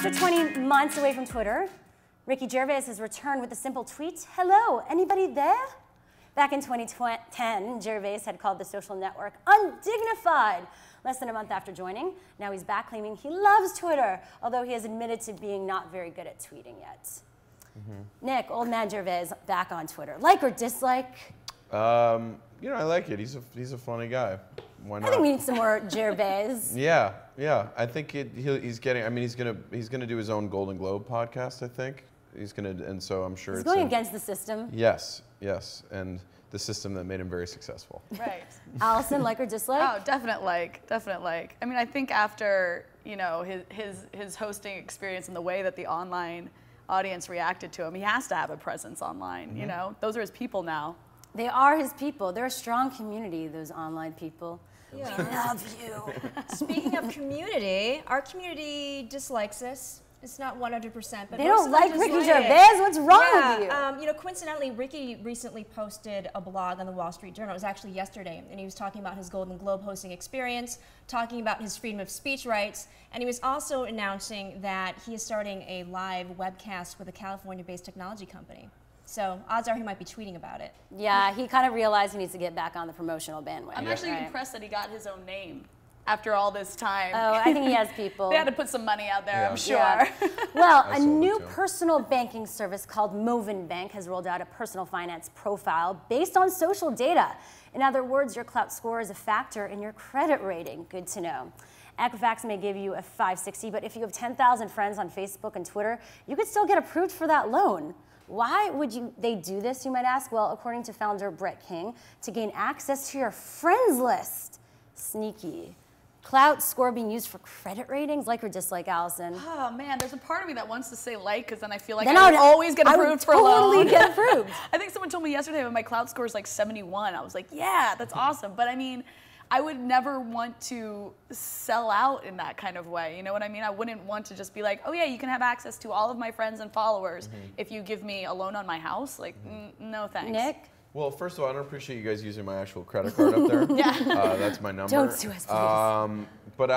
After 20 months away from Twitter, Ricky Gervais has returned with a simple tweet. Hello, anybody there? Back in 2010, Gervais had called the social network undignified less than a month after joining. Now he's back claiming he loves Twitter, although he has admitted to being not very good at tweeting yet. Nick, old man Gervais, back on Twitter. Like or dislike? You know, I like it. He's a funny guy. Why not? I think we need some more Gervais. Yeah. I think he's getting. I mean, he's gonna do his own Golden Globe podcast. I think he's gonna, and so I'm sure He's it's going against the system. Yes, and the system that made him very successful. Right. Allison, like or dislike? Oh, definite like. I mean, I think after, you know, his hosting experience and the way that the online audience reacted to him, he has to have a presence online. You know, those are his people now. They are his people. They're a strong community, those online people. Yeah. We love you. Speaking of community, our community dislikes us. It's not 100%, but They most don't of them like just Ricky like Gervais? it. What's wrong with you? You know, coincidentally, Ricky recently posted a blog on the Wall Street Journal. It was actually yesterday, and he was talking about his Golden Globe hosting experience, talking about his freedom of speech rights, and he was also announcing that he is starting a live webcast with a California-based technology company. So odds are he might be tweeting about it. Yeah, he kind of realized he needs to get back on the promotional bandwagon. I'm actually impressed that he got his own name after all this time. Oh, I think he has people. They had to put some money out there, Yeah. I'm sure. Yeah. Well, I a sold it new to him. personal banking service called Movin Bank has rolled out a personal finance profile based on social data. In other words, your clout score is a factor in your credit rating. Good to know. Equifax may give you a 560, but if you have 10,000 friends on Facebook and Twitter, you could still get approved for that loan. Why would they do this, you might ask? Well, according to founder Brett King, to gain access to your friends list. Sneaky. Clout score being used for credit ratings, like or dislike, Allison? Oh man, there's a part of me that wants to say like, because then I feel like Then I would always get approved for a loan. I would totally get approved. I think someone told me yesterday that my clout score is like 71. I was like, yeah, that's awesome. But I mean, I would never want to sell out in that kind of way. You know what I mean? I wouldn't want to just be like, oh yeah, you can have access to all of my friends and followers if you give me a loan on my house. Like, no thanks. Nick? Well, first of all, I don't appreciate you guys using my actual credit card up there. Yeah. That's my number. Don't sue us, please. But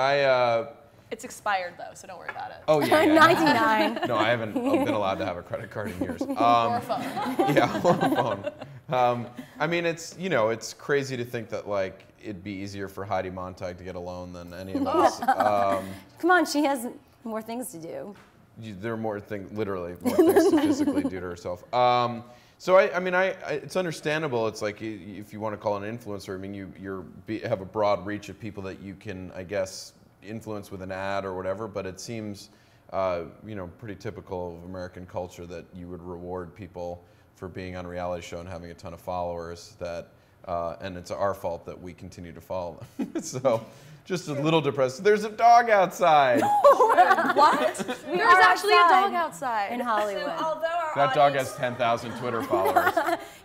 It's expired though, so don't worry about it. oh yeah. 99. No, I haven't been allowed to have a credit card in years. Or a phone. Yeah, or a phone. I mean, it's, you know, it's crazy to think that like it'd be easier for Heidi Montag to get a loan than any of us. Come on, she has more things to do. There are more things, literally, more things to physically do to herself. So I mean, it's understandable. It's like if you want to call it an influencer, I mean, you have a broad reach of people that you can, I guess, influence with an ad or whatever. But it seems, you know, pretty typical of American culture that you would reward people for being on a reality show and having a ton of followers. And it's our fault that we continue to follow them. So. Just a little depressed. There's a dog outside. What? There's actually a dog outside. In Hollywood. So, although our That dog audience, has 10,000 Twitter followers.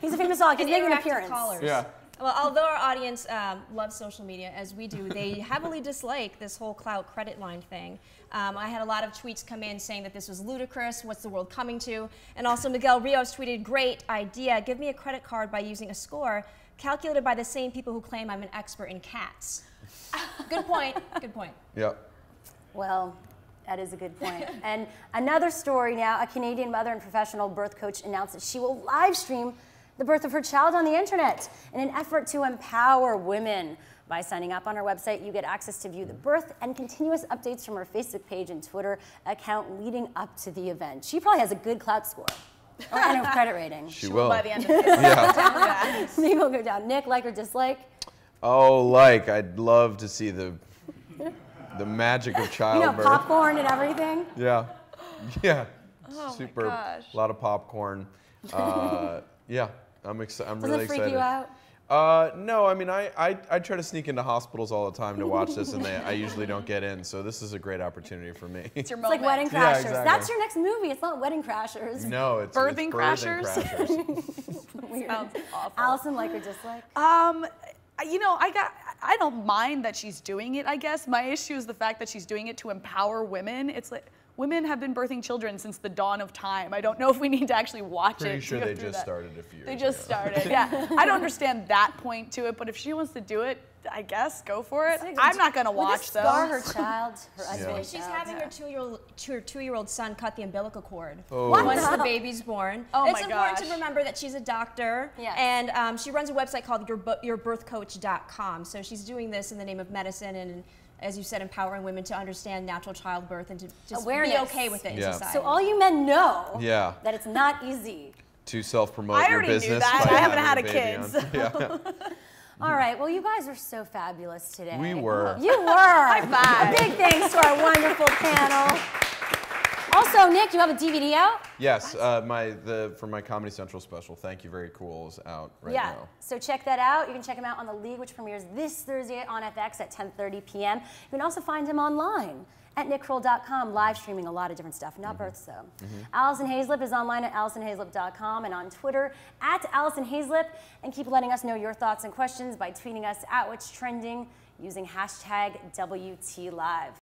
He's a famous dog. He's and making an interactive appearance. callers. Yeah. Well, although our audience loves social media, as we do, they heavily dislike this whole clout credit line thing. I had a lot of tweets come in saying that this was ludicrous, what's the world coming to? And also Miguel Rios tweeted, great idea, give me a credit card by using a score calculated by the same people who claim I'm an expert in cats. Good point, good point. Yep. Well, that is a good point. And another story now, a Canadian mother and professional birth coach announced that she will live stream the birth of her child on the internet in an effort to empower women. By signing up on her website, you get access to view the birth and continuous updates from her Facebook page and Twitter account leading up to the event. She probably has a good clout score and a credit rating. She will. By the end of this. Yeah. Maybe we'll go down. Nick, like or dislike? Oh, like, I'd love to see the magic of You know, childbirth. popcorn and everything. Yeah. Yeah. Oh Super. my gosh. A lot of popcorn. Yeah. I'm really Doesn't it freak excited. you out? No, I mean, I try to sneak into hospitals all the time to watch this, and I usually don't get in, so this is a great opportunity for me. It's your It's like moment. Wedding Crashers. Yeah, exactly. That's your next movie. It's not Wedding Crashers. No, it's Birthing Birthing Crashers? Crashers. Weird. Sounds awful. Allison, like or dislike? You know, I don't mind that she's doing it, I guess. My issue is the fact that she's doing it to empower women. It's like, women have been birthing children since the dawn of time. I don't know if we need to actually watch Pretty it. sure to go they through just that. started a few years They just ago. started, yeah. I don't understand that point to it, but if she wants to do it, I guess go for it. Like, I'm not gonna would watch this though. scar her child, her unborn She's child? having her two-year-old son cut the umbilical cord Oh. once the baby's born. Oh It's my important gosh. to remember that she's a doctor, Yes. and she runs a website called yourbirthcoach.com. So she's doing this in the name of medicine and, as you said, empowering women to understand natural childbirth and to just Awareness. be okay with it in Yeah. society. So all you men know Yeah. that it's not easy. To self-promote I your already knew business. that. by I haven't having had a baby kid, on. Yeah. All right, well, you guys are so fabulous today. We were. You were. High five. Big thanks to our wonderful panel. Also, Nick, you have a DVD out? Yes, for my Comedy Central special, Thank You Very Cool, is out right Yeah, now. so check that out. You can check him out on The League, which premieres this Thursday on FX at 10:30 p.m. You can also find him online at nickkroll.com, live streaming a lot of different stuff, not births though. Allison Hayslip is online at AllisonHayslip.com and on Twitter at Allison Hayslip. And keep letting us know your thoughts and questions by tweeting us at What's Trending using hashtag WTLive.